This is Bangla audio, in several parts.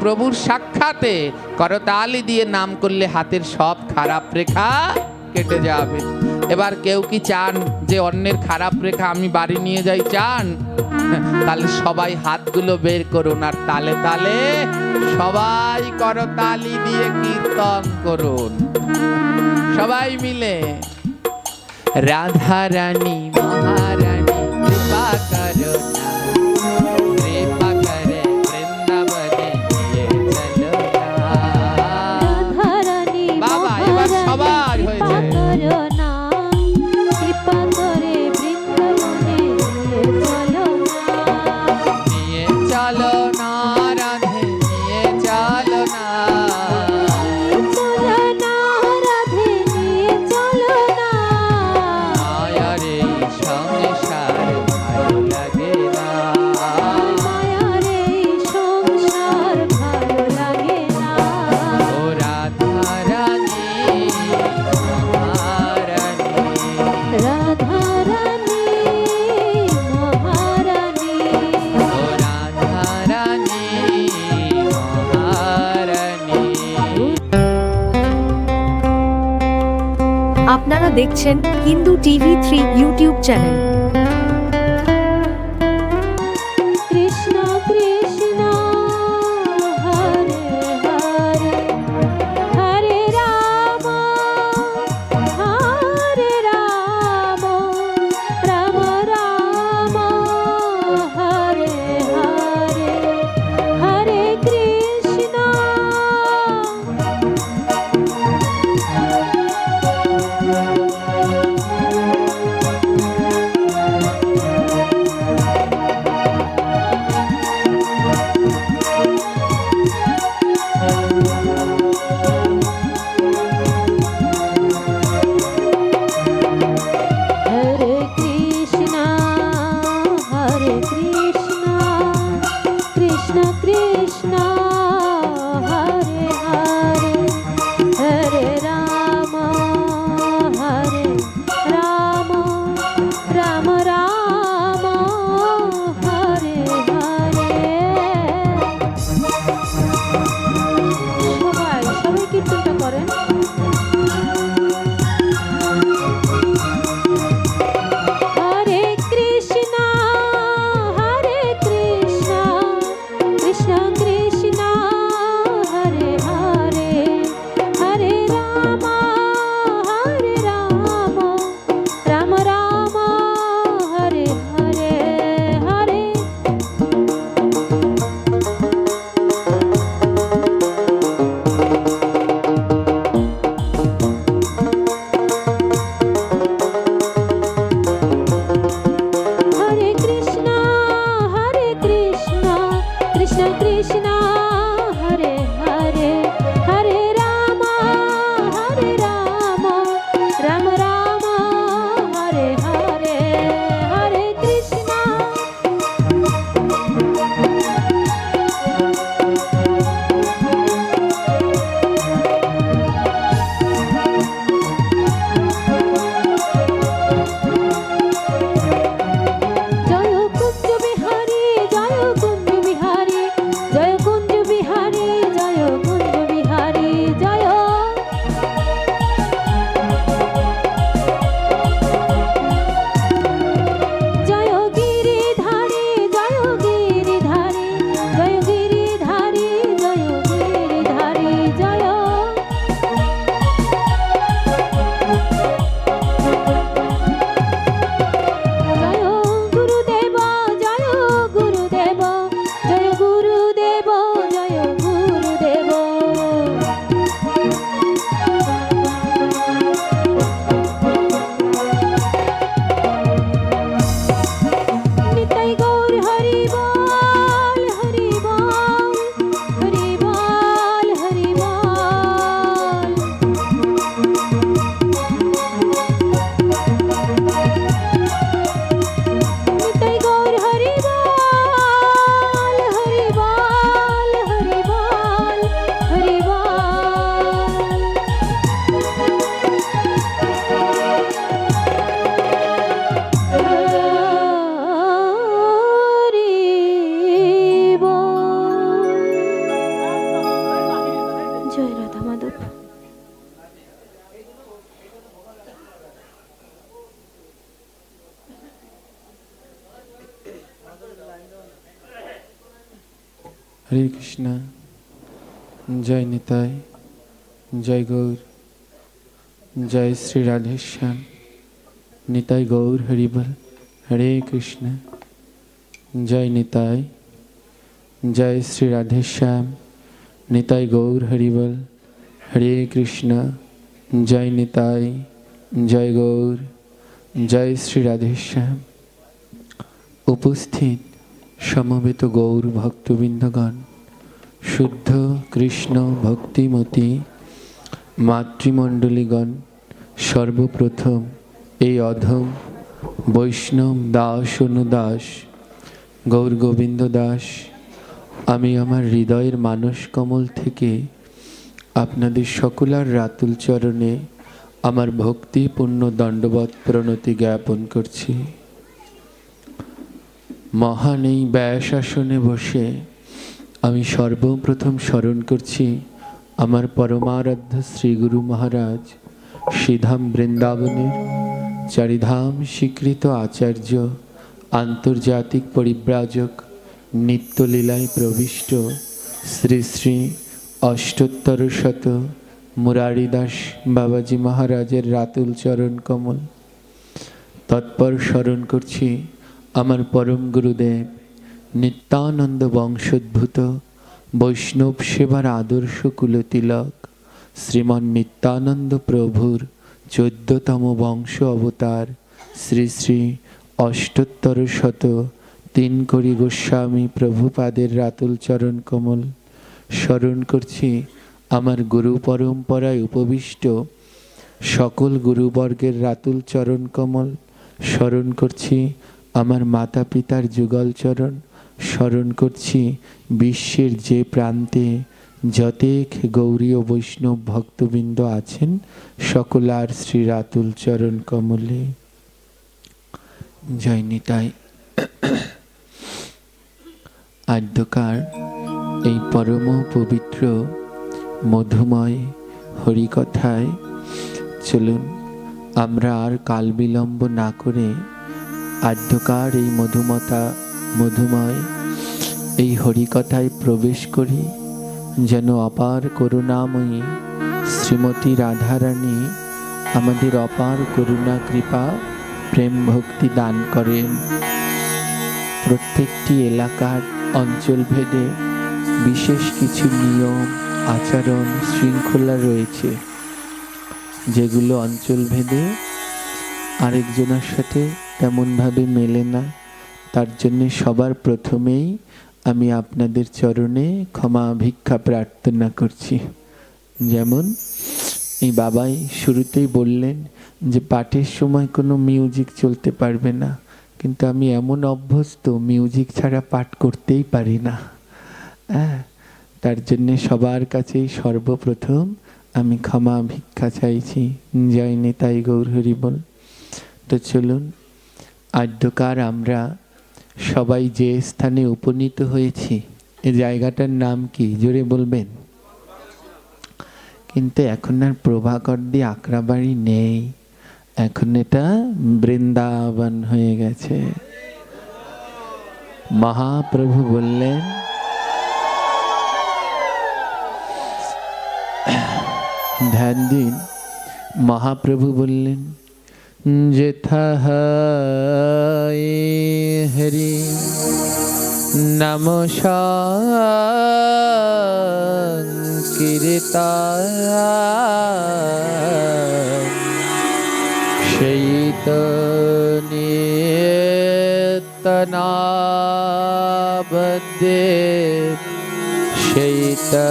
প্রভুর সাক্ষাতে করতালি দিয়ে নাম করলে হাতের সব খারাপ রেখা কেটে যাবে। এবার কেউ কি চান যে অন্যের খারাপ রেখা আমি বাড়ি নিয়ে যাই, চান? তাহলে সবাই হাতগুলো বের করুন আর তালে তালে সবাই করতালি দিয়ে কীর্তন করুন সবাই মিলে। রাধা রানী মহারানী কৃপা করো না, কৃপা করে বৃন্দাবনে নিয়ে চলো না। রাধা রানী বাবা এবার সবার হয়েছে। করো না, কৃপা করে বৃন্দাবনে নিয়ে চলো না। নিয়ে চলো না রাধে, নিয়ে চলো না। চলো না রাধে, নিয়ে চলো না। মায়ার এই সংসার ভালো লাগে না, মায়ার এই সংসার ভালো লাগে না। ও রাধা রানী মহারানী। রাধা রানী মহারানী, ও রাধা রানী মহারানী। আপনারা দেখছেন Hindu TV 3 YouTube channel. Krishna Krishna Hare Hare, Hare Ram Ram Ram Hare Hare, Hare Krishna. Hare Krishna Hare Krishna, Krishna Krishna Hare Hare, Hare Ram Ram Ram Hare Hare. সবাই কীর্তনটা করেন। হরে কৃষ্ণ কৃষ্ণ কৃষ্ণ হরে কৃষ্ণ। জয় নিতাই, জয় গৌর, জয় শ্রী রাধেশ্যাম। নিতাই গৌর হরিবল। হরে কৃষ্ণ। জয় নিতাই, জয় শ্রী রাধেশ্যাম। নিতাই গৌর হরিবল। হরে কৃষ্ণ। জয় নিতাই, জয় গৌর, জয় শ্রী রাধেশ্যাম। উপস্থিত সমবেত গৌর ভক্তবৃন্দগণ, শুদ্ধ কৃষ্ণ ভক্তিমতী মাতৃমণ্ডলীগণ, সর্বপ্রথম এই অধম বৈষ্ণব দাস অনুদাস গৌর গোবিন্দ দাস আমি আমার হৃদয়ের মানস কমল থেকে আপনাদের সকলার রাতুল চরণে আমার ভক্তিপূর্ণ দণ্ডবৎ প্রণতি জ্ঞাপন করছি। মহান এই ব্যাস আসনে বসে আমি সর্বপ্রথম স্মরণ করছি আমার পরমারাধ্য শ্রী গুরু মহারাজ, শ্রীধাম বৃন্দাবনের চারিধাম স্বীকৃত আচার্য, আন্তর্জাতিক পরিব্রাজক, নিত্যলীলায় প্রবিষ্ট শ্রী শ্রী অষ্টোত্তর শত মুরারিদাস বাবাজি মহারাজের রাতুল চরণ কমল। তৎপর স্মরণ করছি আমার পরম গুরুদেব, নিত্যানন্দ বংশোদ্ভূত বৈষ্ণব সেবার আদর্শ কুলতিলক শ্রীমান নিত্যানন্দ প্রভুর 14তম বংশ অবতার শ্রী শ্রী অষ্টোত্তর শত তিনকড়ি গোস্বামী প্রভুপাদের রাতুল চরণ কমল। স্মরণ করছি আমার গুরু পরম্পরায় উপবিষ্ট সকল গুরুবর্গের রাতুল চরণ কমল। স্মরণ করছি আমার মাতা পিতার যুগল চরণ। স্মরণ করছি বিশ্বের যে প্রান্তে যতেক গৌরীয় বৈষ্ণব ভক্তবৃন্দ আছেন সকলার শ্রী রাতুল চরণ কমলে। জয় নিতাই। আদ্যকার এই পরম পবিত্র মধুময় হরিকথায় চলুন আমরা আর কাল বিলম্ব না করে আদ্যকার এই মধুময় এই হরিকথায় প্রবেশ করি, যেন অপার করুণাময়ী শ্রীমতী রাধারানী আমাদের অপার করুণা কৃপা প্রেম ভক্তি দান করেন। প্রত্যেকটি এলাকার অঞ্চল ভেদে বিশেষ কিছু নিয়ম আচরণ শৃঙ্খলা রয়েছে, যেগুলো অঞ্চল ভেদে আরেকজনের সাথে তেমনভাবে মেলে না। তার জন্যে সবার প্রথমেই আমি আপনাদের চরণে ক্ষমা ভিক্ষা প্রার্থনা করছি। যেমন এই বাবাই শুরুতেই বললেন যে পাঠের সময় কোনো মিউজিক চলতে পারবে না, কিন্তু আমি এমন অভ্যস্ত মিউজিক ছাড়া পাঠ করতেই পারি না। তার জন্যে সবার কাছেই সর্বপ্রথম আমি ক্ষমা ভিক্ষা চাইছি। জয় নিতাই গৌর হরিবল। তো চলুন আদ্যকার আমরা সবাই যে স্থানে উপনীত হয়েছি, এই জায়গাটার নাম কি জোরে বলবেন? কিন্তু এখন আর প্রভাকর দিয়ে আকড়াবাড়ি নেই, এখন এটা বৃন্দাবন হয়ে গেছে। মহাপ্রভু বললেন ধ্যান দিন, মহাপ্রভু বললেন যেথা হরি নাম সংকীর্তন সেই তো নিত্যনাবদে সেই তো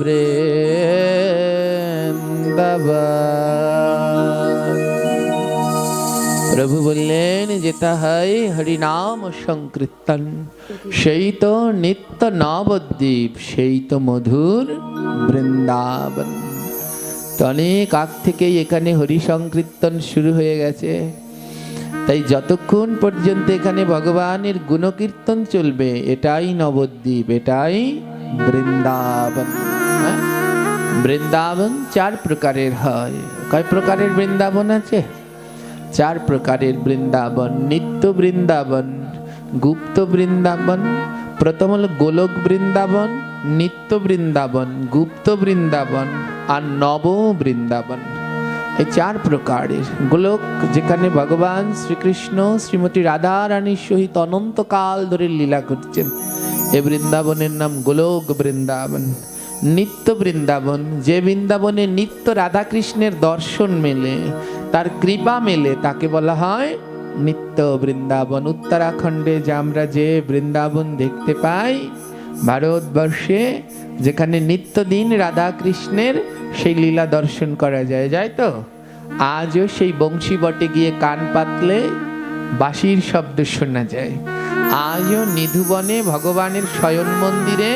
বৃন্দাবন। প্রভু বললেন যেটা হয় হরিনাম সংকীর্তন সেই তো নিত্য নবদ্বীপ সেই তো মধুর বৃন্দাবন। তো অনেক আগ থেকেই এখানে হরি সংকীর্তন শুরু হয়ে গেছে, তাই যতক্ষণ পর্যন্ত এখানে ভগবানের গুণকীর্তন চলবে এটাই নবদ্বীপ, এটাই বৃন্দাবন। বৃন্দাবন 4 প্রকারের হয়। কয় প্রকারের বৃন্দাবন আছে? 4 প্রকারের বৃন্দাবন। নিত্য বৃন্দাবন, গুপ্ত বৃন্দাবন, প্রথম হলো গোলক বৃন্দাবন, নিত্য বৃন্দাবন, গুপ্ত বৃন্দাবন আর নব বৃন্দাবন। এই চার প্রকারের গোলক, যেখানে ভগবান শ্রীকৃষ্ণ শ্রীমতী রাধা রানীর সহিত অনন্তকাল ধরে লীলা করছেন, এই বৃন্দাবনের নাম গোলক বৃন্দাবন। নিত্য বৃন্দাবন, যে বৃন্দাবনে নিত্য রাধাকৃষ্ণের দর্শন মেলে, তার কৃপা মেলে, তাকে বলা হয় নিত্য বৃন্দাবন। উত্তরাখণ্ডে যে আমরা যে বৃন্দাবন দেখতে পাই, ভারতবর্ষে যেখানে নিত্যদিন রাধা কৃষ্ণের সেই লীলা দর্শন করা যায়, যায় তো? আজও সেই বংশী বটে গিয়ে কান পাতলে বাঁশির শব্দ শোনা যায়। আজও নিধুবনে ভগবানের শয়ন মন্দিরে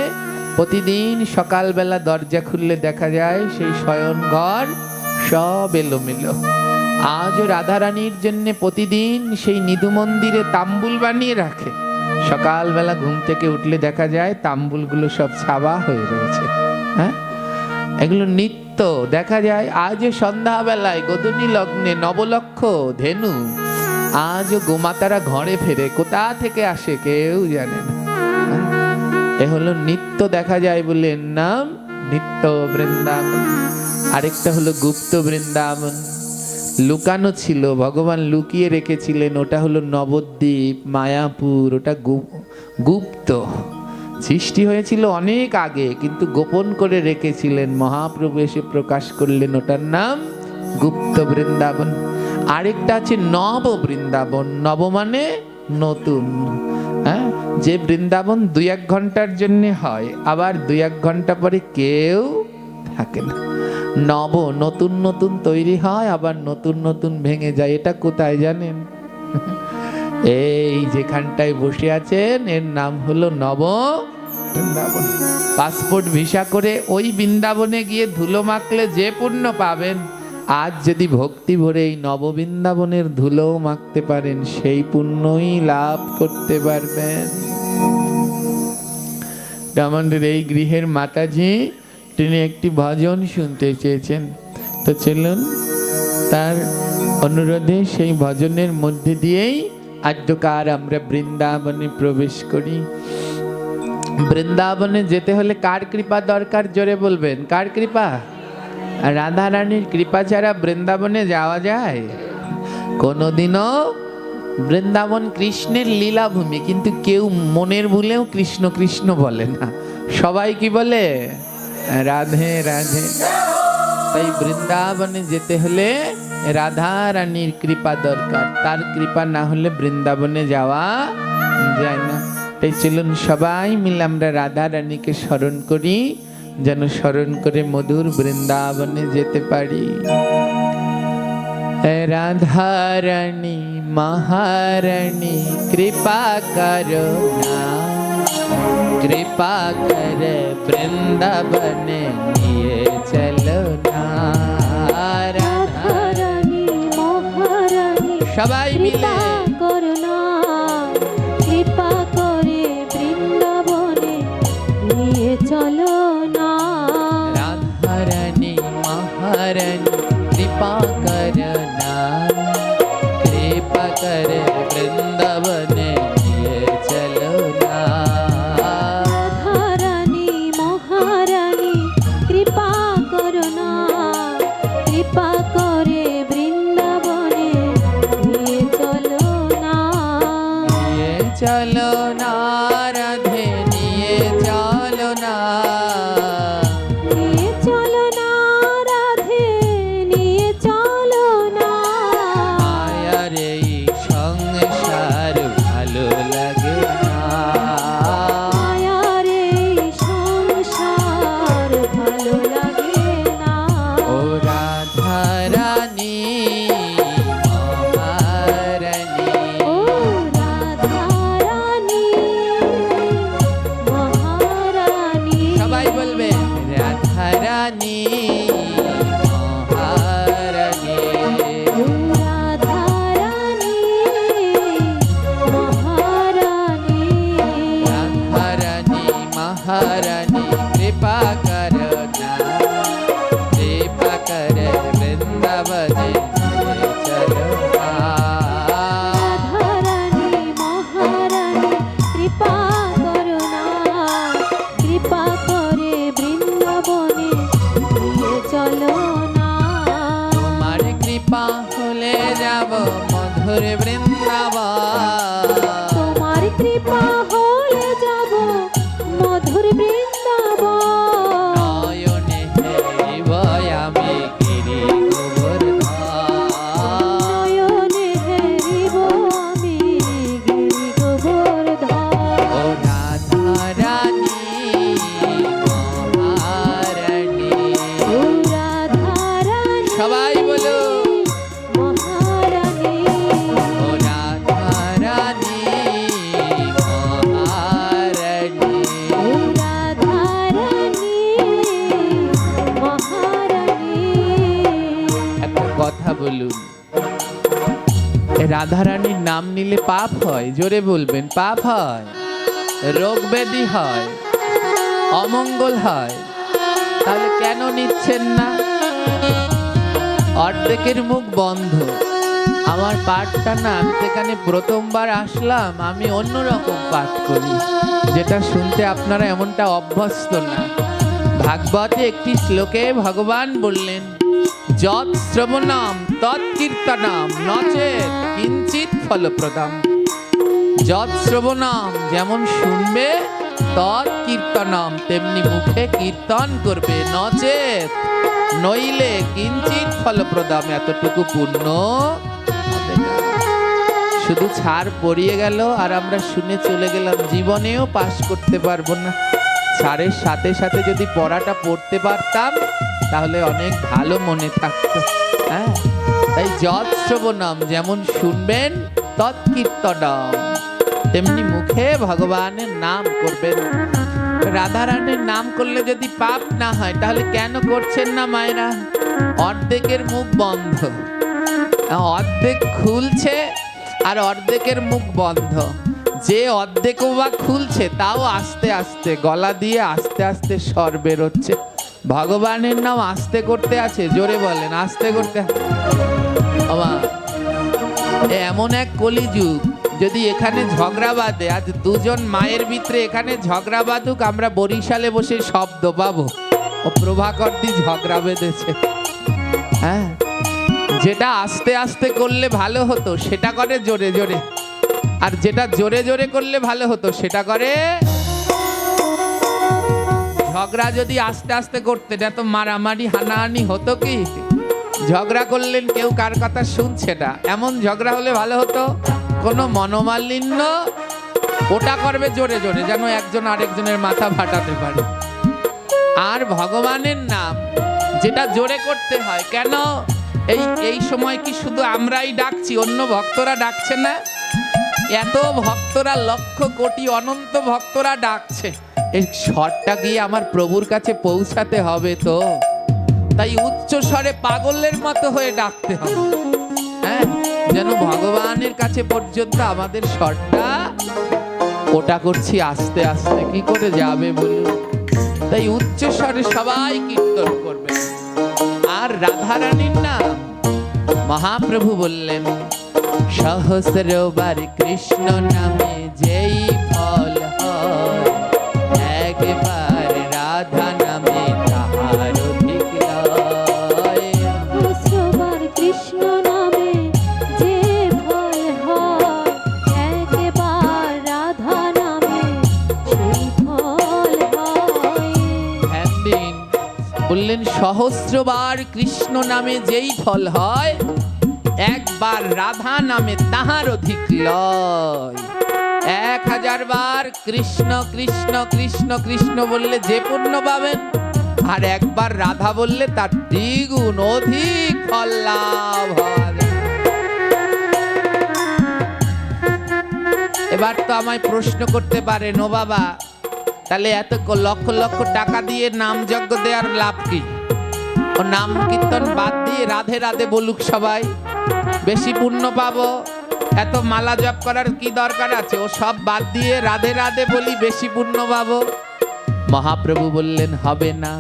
প্রতিদিন সকালবেলা দরজা খুললে দেখা যায় সেই শয়ন ঘর সব এলোমেলো। আজও রাধারানীর জন্য প্রতিদিন সেই নিধু মন্দিরে তাম্বুল বানিয়ে রাখে, সকালবেলা ঘুম থেকে উঠলে দেখা যায় তাম্বুলগুলো সব ছাওয়া হয়ে রয়েছে। হ্যাঁ, এগুলো নিত্য দেখা যায়। আজও সন্ধ্যাবেলায় গোধূলি লগ্নে নবলক্ষ ধেনু আজও গোমাতারা ঘরে ফেরে, কোথা থেকে আসে কেউ জানে না। এ হলো নিত্য দেখা যায় বলে এর নাম নিত্য বৃন্দাবন। আরেকটা হলো গুপ্ত বৃন্দাবন, লুকানো ছিল, ভগবান লুকিয়ে রেখেছিলেন, ওটা হলো নবদ্বীপ, মায়াপুর। ওটা গুপ্ত, সৃষ্টি হয়েছিল অনেক আগে কিন্তু গোপন করে রেখেছিলেন, মহাপ্রভু এসে প্রকাশ করলেন, ওটার নাম গুপ্ত বৃন্দাবন। আরেকটা আছে নব বৃন্দাবন, নব মানে নতুন। হ্যাঁ, যে বৃন্দাবন 2-1 ঘন্টার জন্য হয়, আবার 2-1 ঘন্টা পরে কেউ থাকে না। নব, নতুন নতুন তৈরি হয়, আবার নতুন নতুন ভেঙে যায়। এটা কোথায় জানেন? এই যেখানটায় বসে আছেন এর নাম হলো নব বৃন্দাবন। পাসপোর্ট ভিসা করে ওই বৃন্দাবনে গিয়ে ধুলো মাখলে যে পুণ্য পাবেন, আজ যদি ভক্তি ভরে এই নব বৃন্দাবনের ধুলো মাখতে পারেন, সেই পুণ্যই লাভ করতে পারবেন। আমাদের এই গৃহের মাতাজি তিনি একটি ভজন শুনতে চেয়েছেন, তো চলুন তার অনুরোধে সেই ভজনের মধ্যে দিয়েই আদ্যকার আমরা বৃন্দাবনে প্রবেশ করি। বৃন্দাবনে যেতে হলে কার কৃপা দরকার? জোরে বলবেন, কার কৃপা? রাধা রানীর কৃপা ছাড়া বৃন্দাবনে যাওয়া যায় কোনোদিনও? বৃন্দাবন কৃষ্ণের লীলাভূমি, কিন্তু কেউ মনের ভুলেও কৃষ্ণ কৃষ্ণ বলে না, সবাই কি বলে? রাধে রাধে। তাই বৃন্দাবনে যেতে হলে রাধা রানীর কৃপা দরকার, তার কৃপা না হলে বৃন্দাবনে যাওয়া যায় না। তাই চলুন সবাই মিলে আমরা রাধা রানীকে স্মরণ করি, যেন স্মরণ করে মধুর বৃন্দাবনে যেতে পারি। রাধা রানী মহারানী কৃপা করো না, কৃপা করে বৃন্দাবনে নিয়ে চলো না। রাধা রানী মহারানী সবাই মিলে করো না, কৃপা করে বৃন্দাবনে নিয়ে চলো না। রাধা রানী মহারানী কৃপা করো না, কৃপা করে বৃন্দাবনে নিয়ে চলো না। রাধা রানী মহারানী কৃপা করো না, কৃপা করে বৃন্দাবনে নিয়ে চলো না। নিয়ে চলো না রাধে, নিয়ে চলো না, নিয়ে চলো না রাধে, নিয়ে চলো না। মায়ার এই সংসার ভালো লাগে না, মায়ার এই সংসার ভালো লাগে না। ও রাধা রানী মহারানী। ও রাধা রানী মহারানী। সবাই বলবে রাধা রানী মহারানী। ও রাধা রানী মহারানী। রাধা রানী মহারানী কৃপা করো না, কৃপা করে বৃন্দাবনে নিয়ে চলো না। রাধা রানী মহারানী কৃপা করো না, মধুর বৃন্দাবন। তোমার কৃপা হলে যাব মধুর বৃন্দাবন। নয়নে হেরিব আমি গিরি গোবর্ধন। নয়নে হেরিব আমি গিরি গোবর্ধন। ও রাধা রানী মহারানী। ও রাধা রানী সবাই বলো মহারানী। ও রাধা রানী মহারানী। ও রাধা রানী মহারানী। একটা কথা বলুন, এ রাধারানীর নাম নিলে পাপ হয়? জোরে বলবেন, পাপ হয়, রোগ ব্যাধি হয়, অমঙ্গল হয়। তাহলে কেন নিচ্ছেন না? অর্ধেকের মুখ বন্ধ। আমার পাঠটা না, আমি তো এখানে প্রথমবার আসলাম, আমি অন্যরকম পাঠ করি, যেটা শুনতে আপনারা এমনটা অভ্যস্ত না। ভাগবতে একটি শ্লোকে ভগবান বললেন, যৎ শ্রবণম তৎ কীর্তনম নচেৎ কিঞ্চিৎ ফলপ্রদম। যৎ শ্রবণম যেমন শুনবে, তৎ কীর্তনম তেমনি মুখে কীর্তন করবে, নচেৎ নইলে কিঞ্চিৎ ফলপ্রদম এতটুকু পুণ্য হবে না। শুধু ছাড় পড়িয়ে গেল আর আমরা শুনে চলে গেলাম, জীবনেও পাশ করতে পারবো না। ছাড়ের সাথে সাথে যদি পড়াটা পড়তে পারতাম তাহলে অনেক ভালো মনে থাকতো। হ্যাঁ, তাই যৎ শ্রবণম যেমন শুনবেন, তৎ কীর্তনম তেমনি মুখে ভগবানের নাম করবেন। রাধারানীর নাম করলে যদি পাপ না হয় তাহলে কেন করছেন না মায়েরা? অর্ধেকের মুখ বন্ধ, অর্ধেক খুলছে আর অর্ধেকের মুখ বন্ধ। যে অর্ধেক বা খুলছে তাও আস্তে আস্তে গলা দিয়ে আস্তে আস্তে স্বর বেরোচ্ছে। ভগবানের নাম আস্তে করতে আছে, জোরে বলেন, আস্তে করতে। এমন এক কলিযুগ, যদি এখানে ঝগড়া বাঁধে, আজ দুজন মায়ের ভিতরে এখানে ঝগড়া বাঁধুক, আমরা বরিশালে বসে শব্দ পাবো ও প্রভাকর দি ঝগড়া বেঁধেছে। হ্যাঁ, যেটা আস্তে আস্তে করলে ভালো হতো সেটা করে জোরে জোরে, আর যেটা জোরে জোরে করলে ভালো হতো সেটা করে। ঝগড়া যদি আস্তে আস্তে করতে না তো মারামারি হানাহানি হতো কি? ঝগড়া করলেন কেউ কার কথা শুনছে না, এমন ঝগড়া হলে ভালো হতো। কোনো মনোমালিন্য, ওটা করবে জোরে জোরে যেন একজন আরেকজনের মাথা ফাটাতে পারে। আর ভগবানের নাম যেটা জোরে করতে হয়, কেন এই সময় কি শুধু আমরাই ডাকছি, অন্য ভক্তরা ডাকছে না? এত ভক্তরা, লক্ষ কোটি অনন্ত ভক্তরা ডাকছে, এই স্বরটা গিয়ে আমার প্রভুর কাছে পৌঁছাতে হবে তো। তাই উচ্চ স্বরে পাগলের মতো হয়ে ডাকতে হবে। হ্যাঁ, যেন ভগবানের কাছে পর্যন্ত আমাদের স্বরটা, ওটা করছি আস্তে আস্তে, কি করে যাবে বলুন? তাই উচ্চ স্বরে সবাই কীর্তন করবে। আর রাধারানীর নাম মহাপ্রভু বললেন, সহস্রবার কৃষ্ণ নামে যেই ফল হয়, একবার রাধা নামে তাহার অধিক লয়। সহস্রবার কৃষ্ণ নামে যে ফল হয়, একবার রাধা নামে সেই ফল হয়। ধ্যান দিন, বললেন সহস্রবার কৃষ্ণ নামে যেই ফল হয়, একবার রাধা নামে তাহার অধিক লয়। 1000 বার কৃষ্ণ কৃষ্ণ কৃষ্ণ কৃষ্ণ বললে যে পুণ্য পাবেন, আর একবার রাধা বললে তার দ্বিগুণ অধিক ফল লাভ হবে। এবার তো আমায় প্রশ্ন করতে পারেন, ও বাবা তাহলে এত লক্ষ লক্ষ টাকা দিয়ে নাম যজ্ঞ দেওয়ার লাভ কি? ও নাম কীর্তন বাদ দিয়ে রাধে রাধে বলুক সবাই, বেশি পুণ্য পাবো। এত মালা জপ করার কি দরকার আছে? ও সব বাদ দিয়ে রাধে রাধে বলি, বেশি পুণ্য পাবো। মহাপ্রভু বললেন হবে না।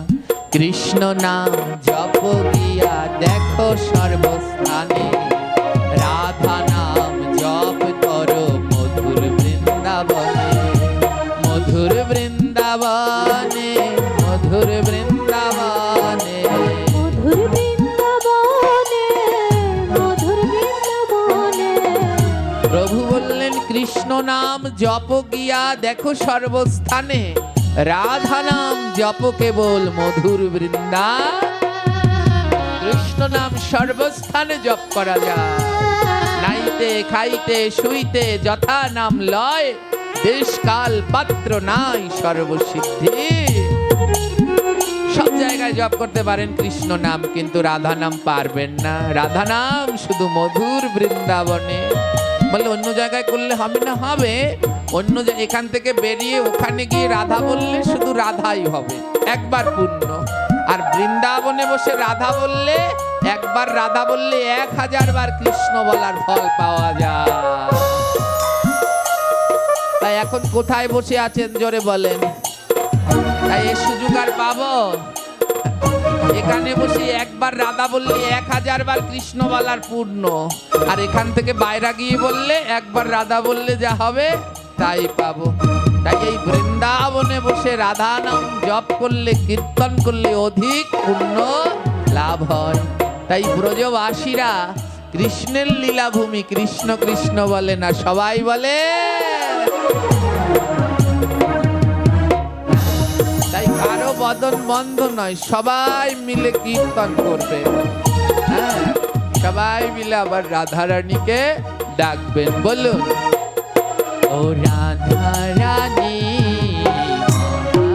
কৃষ্ণ নাম জপ গিয়া দেখো সর্বস্থানে, রাধা নাম জপ করো মধুর বৃন্দাবনে, মধুর বৃন্দাবনে, মধুর বৃন্দাবনে। মধুর বৃন্দাবনে, মধুর বৃন্দাবনে। নাম জপ গিয়া দেখো সর্বস্থানে, রাধা নাম জপ কেবল মধুর বৃন্দা। কৃষ্ণ নাম সর্বস্থানে জপ করা যায়, নাইতে খাইতে শুইতে যথা নাম লয়, দেশ কাল পাত্র নাই সর্বসিদ্ধি। সব জায়গায় জপ করতে পারেন কৃষ্ণ নাম, কিন্তু রাধা নাম পারবেন না। রাধা নাম শুধু মধুর বৃন্দাবনে। বলে অন্য জায়গায় করলে হবে না? হবে। অন্য এখান থেকে বেরিয়ে ওখানে গিয়ে রাধা বললে শুধু রাধাই হবে, একবার পূর্ণ। আর বৃন্দাবনে বসে রাধা বললে, একবার রাধা বললে 1000 বার কৃষ্ণ বলার ফল পাওয়া যায়। তাই এখন কোথায় বসে আছেন জোরে বলেন? তাই এই সুযোগ আর পাবো? এখানে বসে একবার রাধা বললে 1000 বার কৃষ্ণ বলার পূর্ণ। আর এখান থেকে বাইরে গিয়ে বললে, একবার রাধা বললে যা হবে তাই পাবো। তাই এই বৃন্দাবনে বসে রাধা নাম জপ করলে, কীর্তন করলে অধিক পুণ্য লাভ হয়। তাই ব্রজবাসীরা কৃষ্ণের লীলাভূমি, কৃষ্ণ কৃষ্ণ বলে না, সবাই বলে। তাই কারো বদন বন্ধ নয়, সবাই মিলে কীর্তন করবে। হ্যাঁ, সবাই মিলে আবার রাধারানীকে ডাকবেন। বলুন, ও রাধা রানী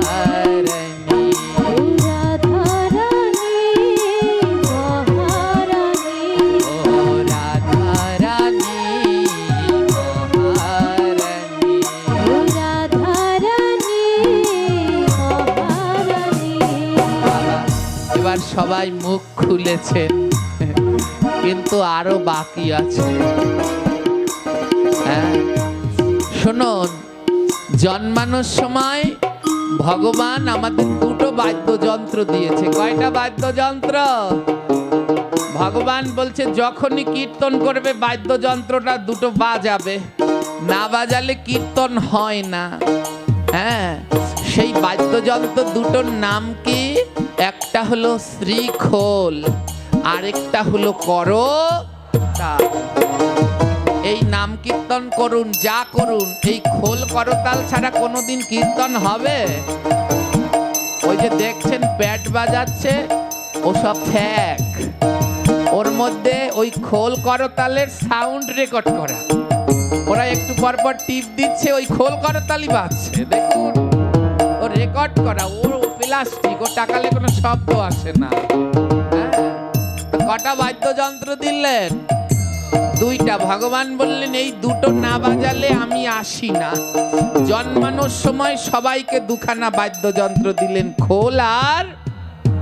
মহারানী, রাধা রানী মহারানী, ও রাধা রানী মহারানী। রাধা রানী মহারানী। বাবা, এবার সবাই মুখ খুলেছেন, কিন্তু আরো বাকি আছে। হ্যাঁ, শুনুন, জন্মানোর সময় ভগবান আমাদের দুটো বাদ্যযন্ত্র দিয়েছে। কয়টা বাদ্যযন্ত্র? ভগবান বলছে যখনই কীর্তন করবে বাদ্যযন্ত্রটা দুটো বাজাবে, না বাজালে কীর্তন হয় না। হ্যাঁ, সেই বাদ্যযন্ত্র দুটোর নাম কি? একটা হলো শ্রীখোল, আরেকটা হলো করতাল। এই নাম কীর্তন করুন, যা করুন, এই খোল করতাল ছাড়া কোনোদিন কীর্তন হবে? ওই যে দেখছেন প্যাড বাজাচ্ছে, ওসব ফ্যাক। ওর মধ্যে ওই খোল করতালের সাউন্ড রেকর্ড করা। ওরা একটু পর পর টিপ দিচ্ছে, ওই খোল করতালই বাজছে। দেখুন, ও রেকর্ড করা, ও প্লাস্টিক, ও টাকালে কোনো শব্দ আসে না। হ্যাঁ, তো কটা বাদ্যযন্ত্র দিলেন? দুইটা। ভগবান বললেন এই দুটো না বাজালে আমি আসি না। জন্মানোর সময় সবাইকে দুখানা বাদ্যযন্ত্র দিলেন, খোল আর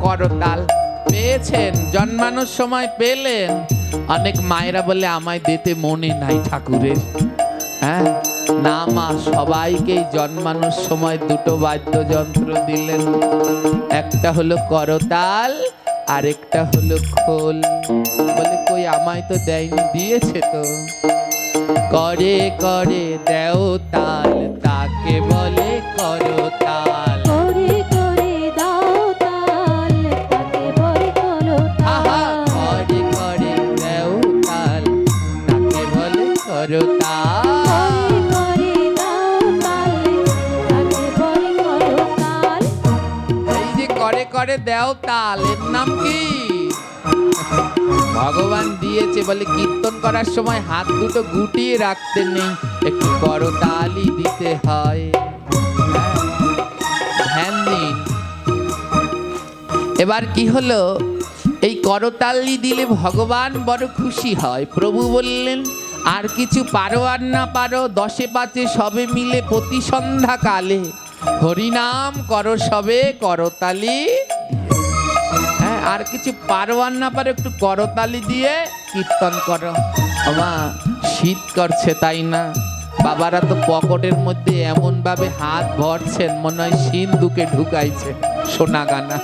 করতাল। পেয়েছেন, জন্মানোর সময় পেলেন। অনেক মায়েরা বলে আমায় দিতে মনে নাই ঠাকুরের। হ্যাঁ, না মা, সবাইকেই জন্মানোর সময় দুটো বাদ্যযন্ত্র দিলেন। একটা হলো করতাল, আরেকটা হলো খোল। বলে কই, আমায় তো দেয়নি। দিয়েছে তো। করে করে দেও তাল, তাকে বলে করতাল। করে করে দাও তাল, তাকে বলে আহা, করতাল। করে করে দেও তাল, তাকে বলে করতাল। করে করে দাও তাল, তাকে বলে করতাল। এই যে করে করে দেও তাল, এর নাম কি? ভগবান দিয়েছে বলে কীর্তন করার সময় হাত দুটো গুটিয়ে রাখতে নেই, একটু করতালি দিতে হয়। ধ্যান দিন। এবার কি হলো, এই করতালি দিলে ভগবান বড় খুশি হয়। প্রভু বললেন, আর কিছু পারো আর না পারো, 10 5 সবে মিলে প্রতি সন্ধ্যা কালে হরিনাম করো সবে করতালি। হ্যাঁ, আর কিছু পারো আর না পারো, একটু করতালি দিয়ে কীর্তন করো। আমা, শীত করছে তাই না? বাবারা তো পকেটের মধ্যে এমন ভাবে হাত ভরছেন, মনে হয় সিন্ধুকে ঢুকাইছে সোনা গানা।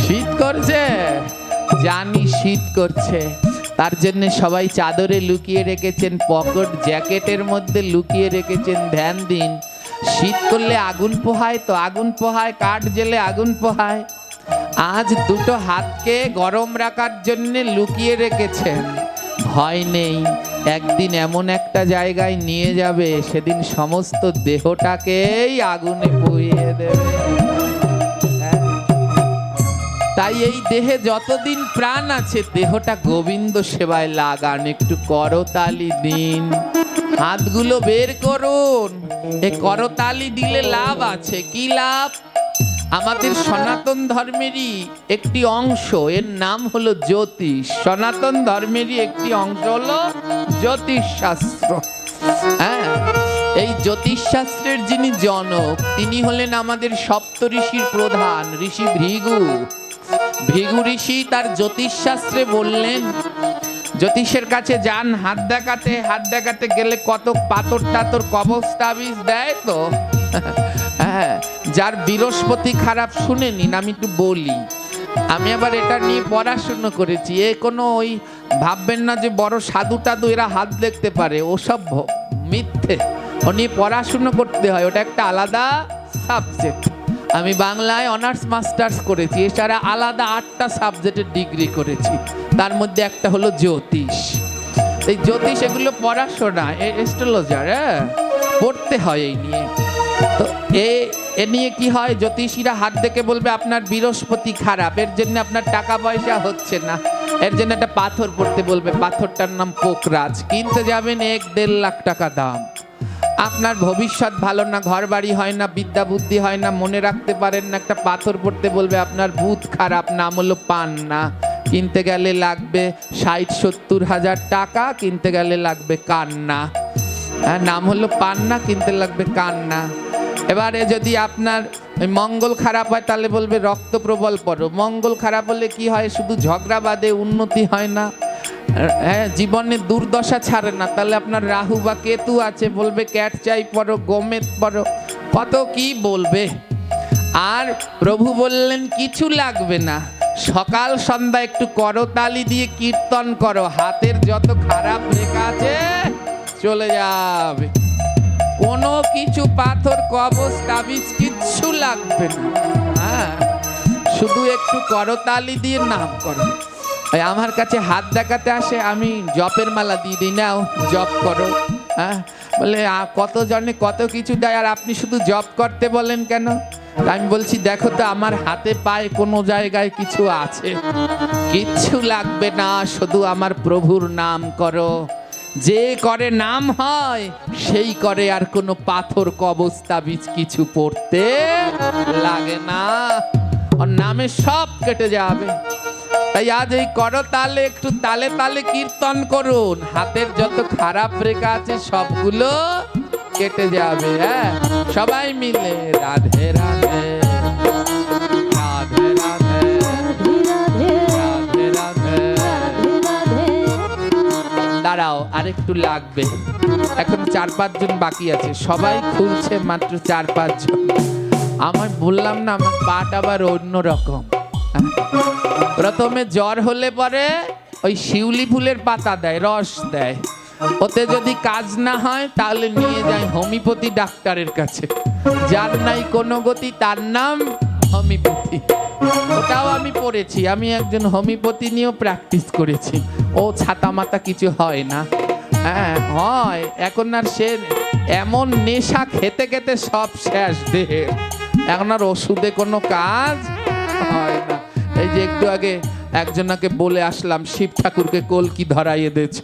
শীত করছে, জানি শীত করছে, তার জন্য সবাই চাদরে লুকিয়ে রেখেছেন, পকেট জ্যাকেটের মধ্যে লুকিয়ে রেখেছেন। ধ্যান দিন, শীত করলে আগুন পোহায় তো, আগুন পোহায়, কাঠ জ্বেলে আগুন পোহায়। আজ দুটো হাতকে গরম রাখার জন্য লুকিয়ে রেখেছেন। ভয় নেই, একদিন এমন একটা জায়গায় নিয়ে যাবে, সেদিন সমস্ত দেহটাকেই আগুনে পুড়িয়ে দেবে। হ্যাঁ। তাই এই দেহে যতদিন প্রাণ আছে দেহটা গোবিন্দ সেবায় লাগান। একটু করতালি দিন, হাতগুলো বের করুন। এই করতালি দিলে লাভ আছে। কি লাভ? আমাদের সনাতন ধর্মেরই একটি অংশ, এর নাম হলো জ্যোতিষ। সনাতন ধর্মেরই একটি অংশ হলো জ্যোতিষ শাস্ত্র। হ্যাঁ, এই জ্যোতিষ শাস্ত্রের যিনি জনক তিনি হলেন আমাদের সপ্ত ঋষির প্রধান ঋষি ভৃগু। ভৃগু ঋষি তার জ্যোতিষ শাস্ত্রে বললেন, জ্যোতিষের কাছে যান, হাত দেখাতে, হাত দেখাতে গেলে কত পাথর টাতর কবচ তাবিজ দেয় তো। হ্যাঁ, যার বৃহস্পতি খারাপ শুনে নিন, আমি একটু বলি। আমি আবার এটা নিয়ে পড়াশুনো করেছি। এ কোনো ওই ভাববেন না যে বড় সাধু টাধু এরা হাত দেখতে পারে, ওসব মিথ্যে। ও নিয়ে পড়াশুনো করতে হয়, ওটা একটা আলাদা সাবজেক্ট। আমি বাংলায় অনার্স মাস্টার্স করেছি, এছাড়া আলাদা 8টা সাবজেক্টের ডিগ্রি করেছি, তার মধ্যে একটা হলো জ্যোতিষ। এই জ্যোতিষ এগুলো পড়াশোনা, অ্যাস্ট্রোলজার, হ্যাঁ, পড়তে হয় এই নিয়ে। তো এ নিয়ে কি হয়, জ্যোতিষীরা হাত দেখে বলবে আপনার বৃহস্পতি খারাপ, এর জন্য আপনার টাকা পয়সা হচ্ছে না, এর জন্য একটা পাথর পড়তে বলবে, পাথরটার নাম পোকরাজ, কিনতে যাবেন 1-1.5 লাখ টাকা দাম। আপনার ভবিষ্যৎ ভালো না, ঘর বাড়ি হয় না, বিদ্যা বুদ্ধি হয় না, মনে রাখতে পারেন না, একটা পাথর পড়তে বলবে আপনার ভূত খারাপ, নাম হলো পান্না, কিনতে গেলে লাগবে 60-70 হাজার টাকা, কিনতে গেলে লাগবে কান্না। হ্যাঁ, নাম হলো পান্না, কিনতে লাগবে কান্না। এবারে যদি আপনার মঙ্গল খারাপ হয় তাহলে বলবে রক্ত প্রবল পড়ো। মঙ্গল খারাপ হলে কি হয়, শুধু ঝগড়া বাদে উন্নতি হয় না, হ্যাঁ, জীবনে দুর্দশা ছাড়ে না। তাহলে আপনার রাহু বা কেতু আছে, বলবে ক্যাট চাই পড়ো, গোমেদ পড়ো, কত কি বলবে। আর প্রভু বললেন কিছু লাগবে না, সকাল সন্ধ্যা একটু করতালি দিয়ে কীর্তন করো, হাতের যত খারাপ রেখা আছে চলে যাবে। কোনো কিছু পাথর কবচ তাবিজ কিচ্ছু লাগবে না। হ্যাঁ, শুধু একটু করতালি দিয়ে নাম করো। আমার কাছে হাত দেখাতে আসে, আমি জপের মালা দিয়ে দিই, নাও জপ করো। হ্যাঁ, বলে কত জনে কত কিছু দেয়, আর আপনি শুধু জপ করতে বলেন কেন? আমি বলছি দেখো তো আমার হাতে পায়ে কোনো জায়গায় কিছু আছে? কিচ্ছু লাগবে না, শুধু আমার প্রভুর নাম করো। যে করে নাম হয় সেই করে, আর কোনো পাথর কবচ তাবিজ কিছু পড়তে লাগে না, ওর নামে সব কেটে যাবে। তাই আজ এই করতালে একটু তালে তালে কীর্তন করুন, হাতের যত খারাপ রেখা আছে সবগুলো কেটে যাবে। হ্যাঁ, সবাই মিলে রাধে রাধে রাধে রাধে রাধে রাধে। দাঁড়াও, আরেকটু লাগবে, এখন 4-5 জন বাকি আছে, সবাই খুলছে মাত্র 4-5 জন। আমার বললাম না আমার পাট আবার অন্যরকম। প্রথমে জ্বর হলে পরে ওই শিউলি ফুলের পাতা দেয়, রস দেয়, ওতে যদি কাজ না হয় তাহলে নিয়ে যায় হোমিওপ্যাথি ডাক্তারের কাছে, যার নাই কোনো গতি তার নাম হোমিওপ্যাথি। ওটাও আমি পড়েছি, আমি একজন হোমিওপ্যাথি নিয়েও প্র্যাকটিস করেছি। ও ছাতা মাতা কিছু হয় না। হ্যাঁ হয়, এখন আর সে এমন নেশা খেতে খেতে সব শেষ দেহের, এখন আর ওষুধে কোনো কাজ হয় না। এই যে একটু আগে একজনকে বলে আসলাম, শিব ঠাকুরকে কলকি ধরাইয়ে দিয়েছ।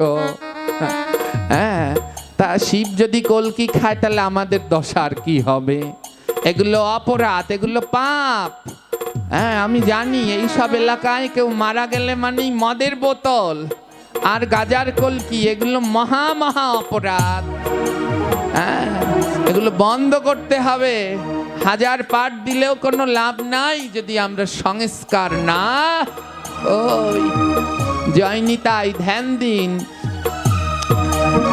হ্যাঁ, তা শিব যদি কলকি খায় তাহলে আমাদের দশা আর কি হবে? এগুলো অপরাধ, এগুলো পাপ। হ্যাঁ, আমি জানি এইসব এলাকায় কেউ মারা গেলে মানেই মদের বোতল আর গাজার কলকি, এগুলো মহা মহা অপরাধ। হ্যাঁ, এগুলো বন্ধ করতে হবে। হাজার পাঠ দিলেও কোনো লাভ নাই যদি আমরা সংস্কার না ওই জয়নি। তাই ধ্যান দিন।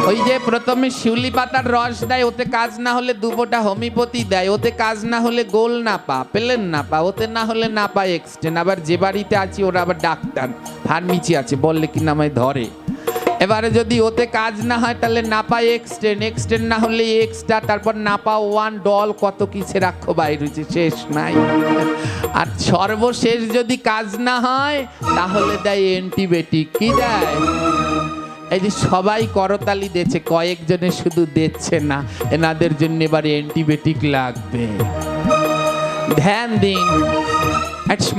ওই যে প্রথমে শিউলি পাতার রস দেয়, ওতে কাজ না হলে 2 ফোঁটা হোমিওপ্যাথি দেয়, ওতে কাজ না হলে গোল না পা, পেলেন না পা, ওতে না হলে না পা এক্সটেন্ড। আবার যে বাড়িতে আছি ওরা আবার ডাক্তার ফার্মেসি আছে, বললে কি নামায় ধরে। এবারে যদি ওতে কাজ না হয় তাহলে না পায় এক্সটেন্ড, এক্সটেন্ড না হলে এক্সট্রা, তারপর না পা 1 ডল, কত কিসে রাখো বাইরে শেষ নাই। আর সর্বশেষ যদি কাজ না হয় তাহলে দেয় অ্যান্টিবায়োটিক। কি দেয়? এই যে সবাই করতালি দিচ্ছে, কয়েকজনে শুধু দিচ্ছে না, এনাদের জন্য এবারে অ্যান্টিবায়োটিক লাগবে। ধ্যান দিন,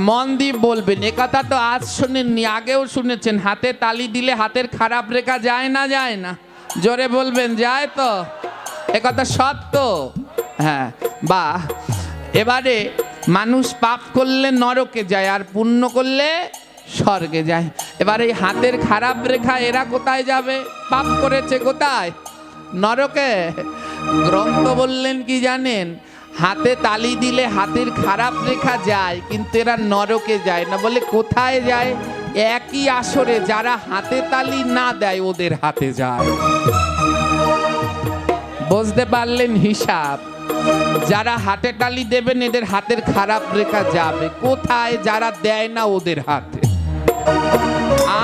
মন দিয়ে বলবেন। এ কথা তো আজ শুনেননি, আগেও শুনেছেন। হাতে তালি দিলে হাতের খারাপ রেখা যায় না? যায় না? জোরে বলবেন, যায় তো? এ কথা সত্য। হ্যাঁ, বা এবারে মানুষ পাপ করলে নরকে যায়, আর পুণ্য করলে স্বর্গে যায়। এবার এই হাতের খারাপ রেখা এরা কোথায় যাবে? পাপ করেছে কোথায়? নরকে। গ্রন্থ বললেন কি জানেন? হাতে তালি দিলে হাতের খারাপ রেখা যায়, কিন্তু এরা নরকে যায় না। বলে কোথায় যায়? একই আসরে যারা হাতে তালি না দেয় ওদের হাতে যায়। বুঝতে পারলেন হিসাব? যারা হাতে তালি দেবেন এদের হাতের খারাপ রেখা যাবে কোথায়? যারা দেয় না ওদের হাতে।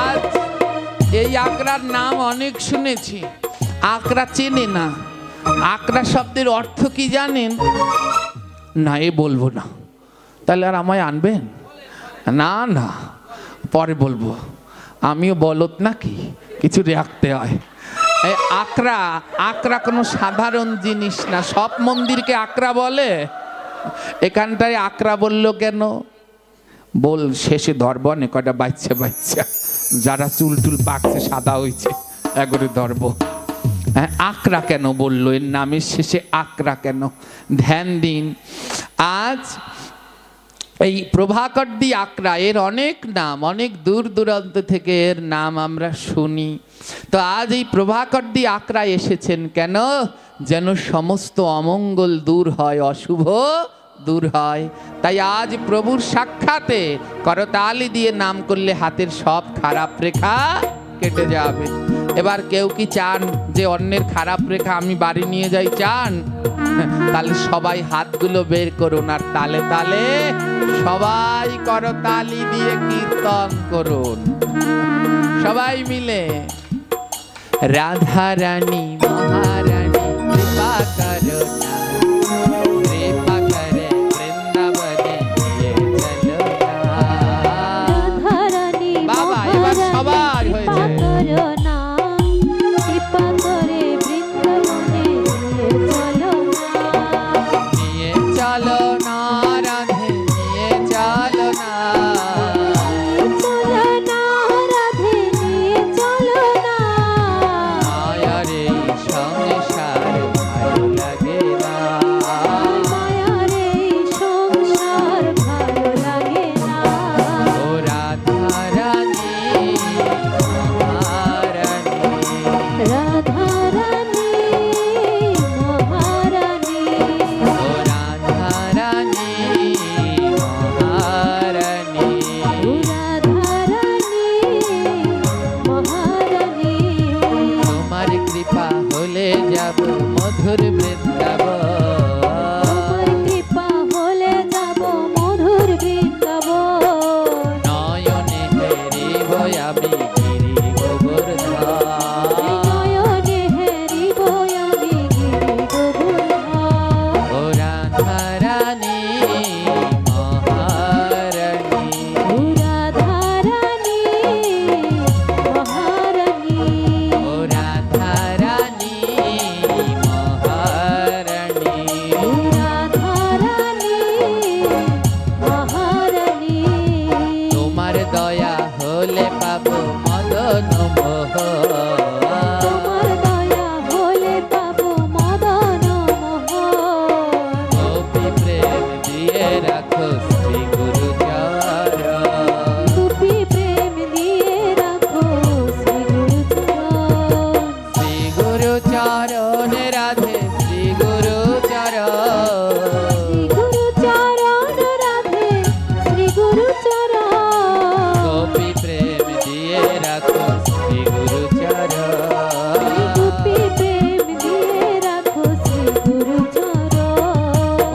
আজ এই আকরার নাম অনেক শুনেছি, আকরা চেনে না। আকরা শব্দের অর্থ কি জানেন? না, এ বলবো না। তাহলে আর আমায় আনবেন না? না, পরে বলবো। আমিও বলত নাকি, কিছু রাখতে হয়। এই আকরা, আকরা কোনো সাধারণ জিনিস না। সব মন্দিরকে আকরা বলে, এখানটায় আকরা বললো কেন? বল শেষে ধরব না কয়টা বাচ্চা বাচ্চা, যারা চুল টুল পাকছে সাদা হয়েছে একবারে ধরব। হ্যাঁ, আকরা কেন বললো? এর নামের শেষে আকরা কেন? ধ্যান দিন। আজ এই প্রভাকর দি আকরা, এর অনেক নাম, অনেক দূর দূরান্ত থেকে এর নাম আমরা শুনি। তো আজ এই প্রভাকর দি আকরা এসেছেন কেন? যেন সমস্ত অমঙ্গল দূর হয়, অশুভ দূর হয়। তাই আজ প্রভুর সাক্ষাতে করতালি দিয়ে নাম করলে হাতের সব খারাপ রেখা কেটে যাবে। এবার কেউ কি চান যে অন্যের খারাপ রেখা আমি বাড়ি নিয়ে যাই? চান? তাহলে সবাই হাতগুলো বের করুন, আর তালে তালে সবাই করতালি দিয়ে কীর্তন করুন সবাই মিলে। রাধা রানী মহারানী কৃপা করো না, কৃপা করে বৃন্দাবনে নিয়ে চলো না। রাধা রানী বাবা, এবার সবাই হয়েছে। করো না, কৃপা করে বৃন্দাবনে নিয়ে চলো না। নিয়ে চলো না রাধে, নিয়ে চলো না। চলো না রাধে, নিয়ে চলো না। মায়ার এই সংসার ভালো লাগে না, মায়ার এই সংসার ভালো লাগে না। ও রাধা রানী মহারানী। রাধা রানী মহারানী। ও রাধা রানী মহারানী। রাধা রানী মহারানী। তোমার কৃপা হলে যাব মধুর বৃন্দাবন, তোমার কৃপা হলে যাব মধুর বৃন্দাবন। নয়নে হেরিব আমি গিরি গোবর্ধন। নয়নে হেরিব আমি গিরি গোবর্ধন। ও রাধা রানী মহারানী। রাধা রানী মহারানী। ও রাধা রানী মহারানী। রাধা রানী মহারানী। তোমার দয়া হলে পাবো মদন মোহ, তোমার দয়া হলে পাবো মদন মোহন। গোপী প্রেম দিয়ে রাখো শ্রী গুরু চরণ। গোপী প্রেম দিয়ে রাখো শ্রী গুরু চরণ। শ্রী গুরু চরণ রাধে, শ্রী গুরু চরণ। শ্রী গুরু চরণ রাধে, শ্রী গুরু চরণ। গোপী প্রেম দিয়ে রাখো শ্রী গুরু চরণ। গোপী প্রেম দিয়ে রাখো শ্রী গুরু চরণ।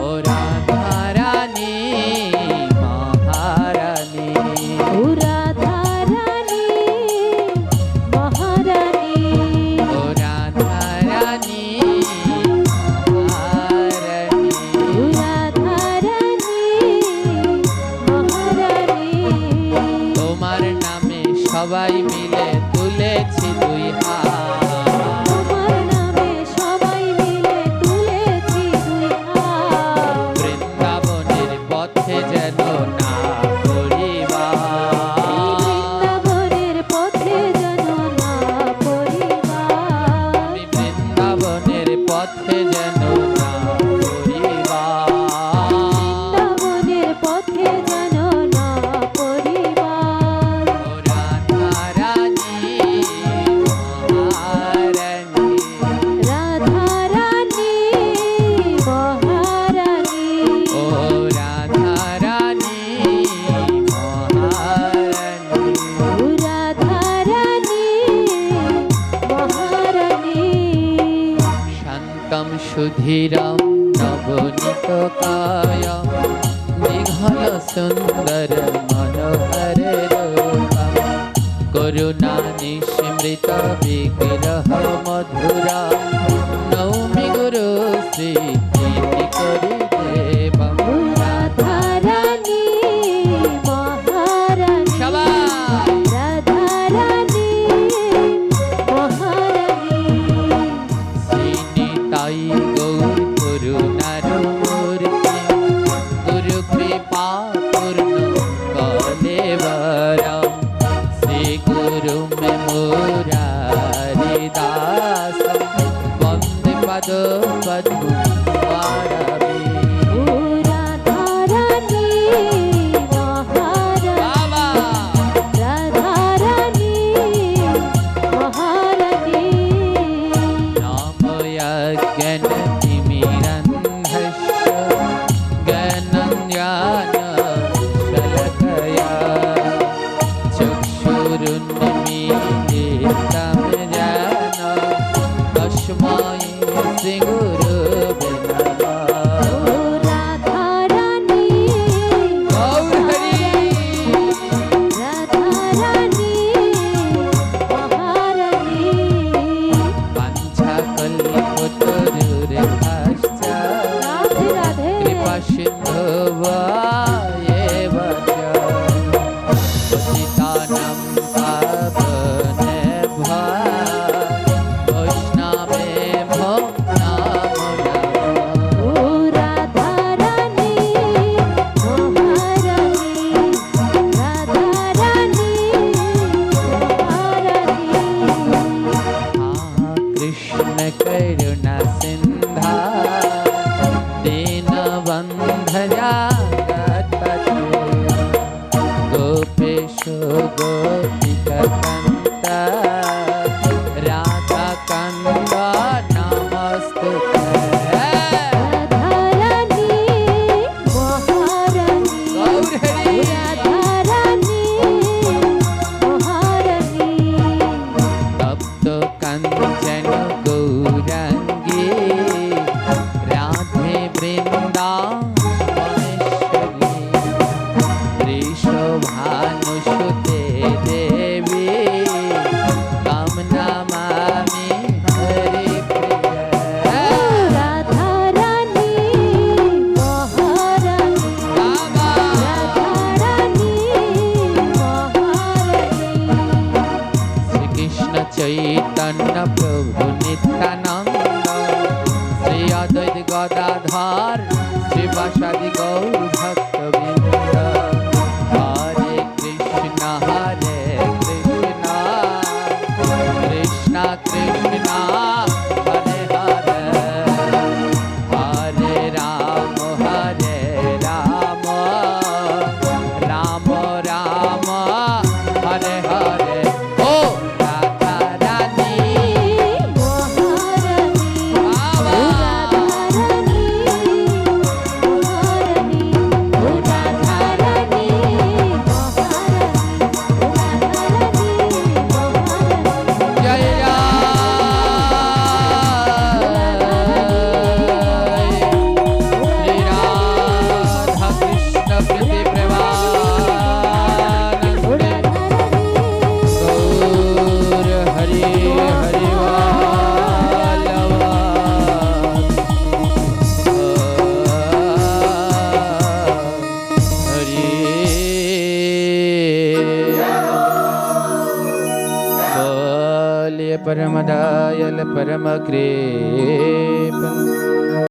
ও রাধা রানী মহারানী। ও রাধা রানী মহারানী। ও রাধা রানী মহারানী। ও রাধা রানী মহারানী। তোমার নামে সবাই মিলে তুলেছি দুই হাত। তোমার নামে সবাই মিলে তুলেছি দুই হাত। বৃন্দাবনের পথে যেন না পরিবার, বৃন্দাবনের পথে যেন না পরিবার। আমি বৃন্দাবনের পথে যেন না পরিবার। বৃন্দাবনের পথে যেন না পরিবার। ও রাধারানী মহারানী, রাধারানী মহারানী। ও রাধারানী মহারানী, রাধারানী মহারানী। শান্তম সুধীরম নবনীত কায়ম নিঘন সুন্দর মনোহর রূপম করুণা নিস্মৃত বিগ্রহ মধুরা নৌমি গুরু শ্রী করি দেবম। রাধারানী মহারানী। সবাই রাধারানী মহারানী। শ্রীনিতাই গৌর করুণার মূর্তি গুরু কৃপা পূর্ণ কলেবরম শ্রী গুরু মে মুরারি দাস বন্দে পদ পদ্ম পারবী। রাধারানী মহারানী। বাবা রাধারানী মহারানী। নাময়জ্ঞন তিমিরন্ধস্য জ্ঞানজ্ঞান শলকয়া চক্ষুरुन्मीलितं येन तस्मै श्री गुरुवे नमः। রাধারানী গৌর হরি রাধারানী মহারানী। পাঞ্চাকল্পতরুরেখাশ্চ রাধে রাধে। কৃপা সিন্ধুবায়েব চ পতিতানাং পাবনেভ্যো বৈষ্ণবেভ্যো নমো নমঃ। রাধারানী মহারানী। রাধারানী মহারানী। কৃষ্ণ করুণা সিন্ধা দীনবন্ধয়া গোপেশ গোপিকান্ত রাধা কান্ত নমস্তুতে। রাধারানী মহারানী। গৌর হরি রাধারানী মহারানী। তপ্ত কাঞ্চন গৌরাঙ্গী রাধে বৃন্দাবনেশ্বরী বৃষভানুসুতে দেবী परम दयाल परम कृपा